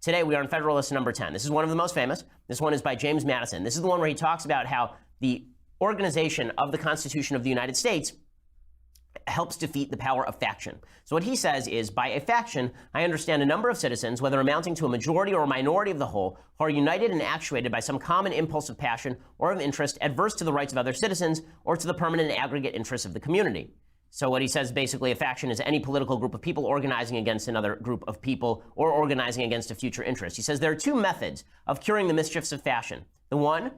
Today, we are on Federalist number 10. This is one of the most famous. This one is by James Madison. This is the one where he talks about how the organization of the Constitution of the United States helps defeat the power of faction. So what he says is, by a faction, I understand a number of citizens, whether amounting to a majority or a minority of the whole, who are united and actuated by some common impulse of passion or of interest adverse to the rights of other citizens or to the permanent and aggregate interests of the community. So what he says, basically, a faction is any political group of people organizing against another group of people or organizing against a future interest. He says there are two methods of curing the mischiefs of faction. The one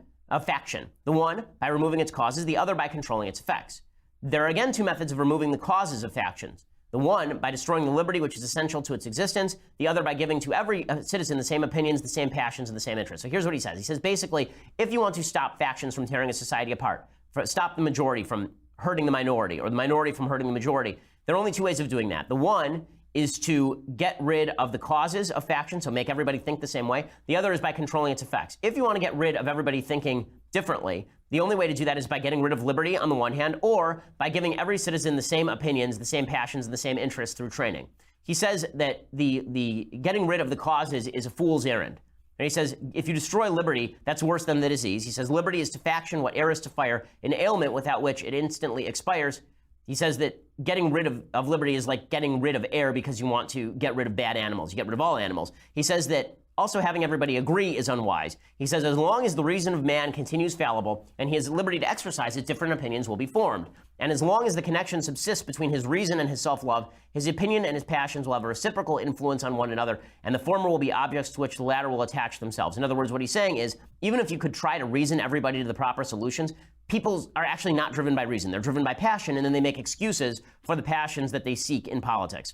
by removing its causes, the other by controlling its effects. There are again two methods of removing the causes of factions. The one by destroying the liberty which is essential to its existence, the other by giving to every citizen the same opinions, the same passions, and the same interests. So here's what he says. He says, basically, if you want to stop factions from tearing a society apart, stop the majority from hurting the minority, or the minority from hurting the majority, there are only two ways of doing that. The one is to get rid of the causes of faction, so make everybody think the same way. The other is by controlling its effects. If you want to get rid of everybody thinking differently, the only way to do that is by getting rid of liberty on the one hand, or by giving every citizen the same opinions, the same passions, and the same interests through training. He says that the getting rid of the causes is a fool's errand. And he says, if you destroy liberty, that's worse than the disease. He says, liberty is to faction what air is to fire, an ailment without which it instantly expires. He says that getting rid of liberty is like getting rid of air because you want to get rid of bad animals. You get rid of all animals. He says that also having everybody agree is unwise. He says as long as the reason of man continues fallible and he has liberty to exercise it, different opinions will be formed. And as long as the connection subsists between his reason and his self-love, his opinion and his passions will have a reciprocal influence on one another, and the former will be objects to which the latter will attach themselves. In other words, what he's saying is, even if you could try to reason everybody to the proper solutions, people are actually not driven by reason. They're driven by passion, and then they make excuses for the passions that they seek in politics.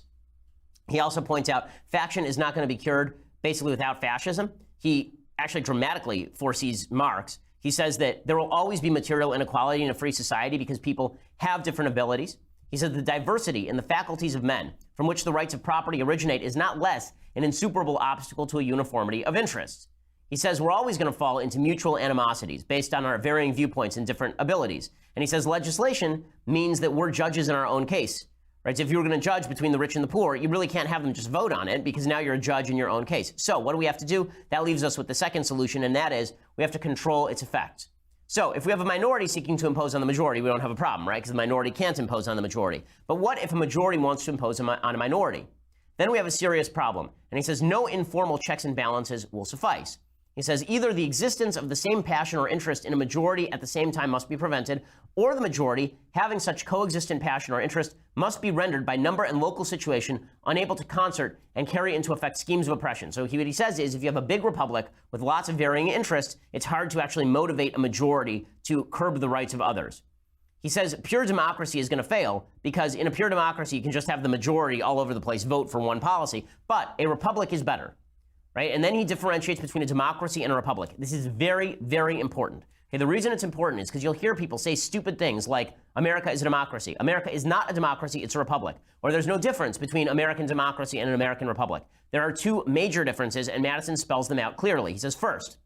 He also points out faction is not going to be cured basically without fascism. He actually dramatically foresees Marx. He says that there will always be material inequality in a free society because people have different abilities. He says the diversity in the faculties of men from which the rights of property originate is not less an insuperable obstacle to a uniformity of interests. He says we're always going to fall into mutual animosities based on our varying viewpoints and different abilities. And he says legislation means that we're judges in our own case. Right? So if you were going to judge between the rich and the poor, you really can't have them just vote on it because now you're a judge in your own case. So what do we have to do? That leaves us with the second solution, and that is we have to control its effects. So if we have a minority seeking to impose on the majority, we don't have a problem, right? Because the minority can't impose on the majority. But what if a majority wants to impose on a minority? Then we have a serious problem. And he says no informal checks and balances will suffice. He says either the existence of the same passion or interest in a majority at the same time must be prevented, or the majority, having such coexistent passion or interest, must be rendered by number and local situation unable to concert and carry into effect schemes of oppression. So what he says is if you have a big republic with lots of varying interests, it's hard to actually motivate a majority to curb the rights of others. He says pure democracy is going to fail because in a pure democracy, you can just have the majority all over the place vote for one policy, but a republic is better. Right? And then he differentiates between a democracy and a republic. This is very, very important. Okay, the reason it's important is because you'll hear people say stupid things like America is a democracy. America is not a democracy, it's a republic. Or there's no difference between American democracy and an American republic. There are two major differences, and Madison spells them out clearly. He says, first,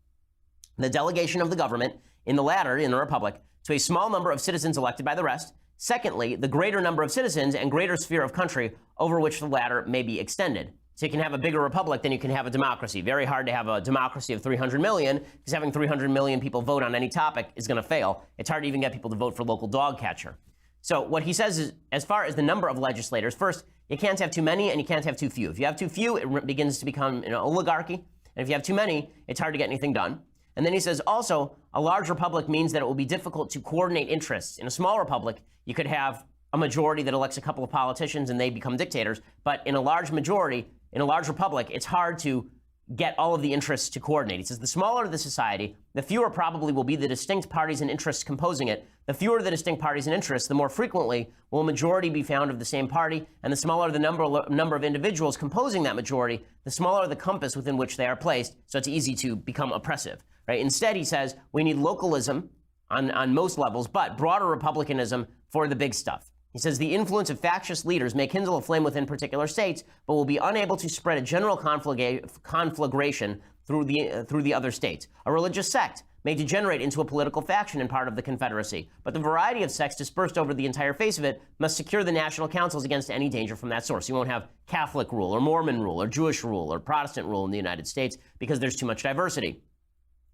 the delegation of the government in the latter, in the republic, to a small number of citizens elected by the rest. Secondly, the greater number of citizens and greater sphere of country over which the latter may be extended. So you can have a bigger republic than you can have a democracy. Very hard to have a democracy of 300 million because having 300 million people vote on any topic is going to fail. It's hard to even get people to vote for local dog catcher. So what he says is, as far as the number of legislators, first, you can't have too many and you can't have too few. If you have too few, it begins to become an oligarchy. And if you have too many, it's hard to get anything done. And then he says also, a large republic means that it will be difficult to coordinate interests. In a small republic, you could have a majority that elects a couple of politicians and they become dictators. But in a large majority, in a large republic, it's hard to get all of the interests to coordinate. He says the smaller the society, the fewer probably will be the distinct parties and interests composing it. The fewer the distinct parties and interests, the more frequently will a majority be found of the same party, and the smaller the number of individuals composing that majority, the smaller the compass within which they are placed, so it's easy to become oppressive. Right? Instead, he says, we need localism on most levels, but broader republicanism for the big stuff. He says the influence of factious leaders may kindle a flame within particular states, but will be unable to spread a general conflagration through the other states. A religious sect may degenerate into a political faction and part of the Confederacy. But the variety of sects dispersed over the entire face of it must secure the national councils against any danger from that source. You won't have Catholic rule or Mormon rule or Jewish rule or Protestant rule in the United States because there's too much diversity.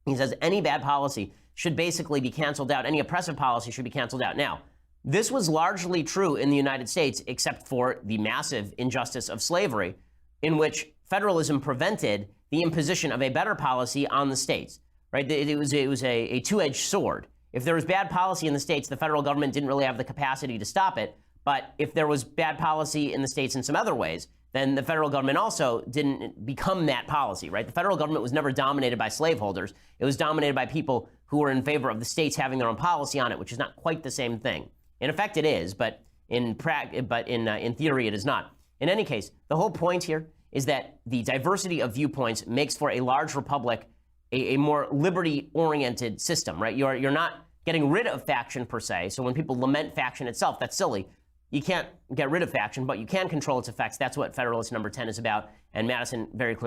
He says any bad policy should basically be canceled out. Any oppressive policy should be canceled out. Now, this was largely true in the United States, except for the massive injustice of slavery, in which federalism prevented the imposition of a better policy on the states. Right? It was a two-edged sword. If there was bad policy in the states, the federal government didn't really have the capacity to stop it. But if there was bad policy in the states in some other ways, then the federal government also didn't become that policy, right? The federal government was never dominated by slaveholders. It was dominated by people who were in favor of the states having their own policy on it, which is not quite the same thing. In effect, it is, but in theory, it is not. In any case, the whole point here is that the diversity of viewpoints makes for a large republic a more liberty-oriented system, right? You're not getting rid of faction per se. So when people lament faction itself, that's silly. You can't get rid of faction, but you can control its effects. That's what Federalist number 10 is about. And Madison very clearly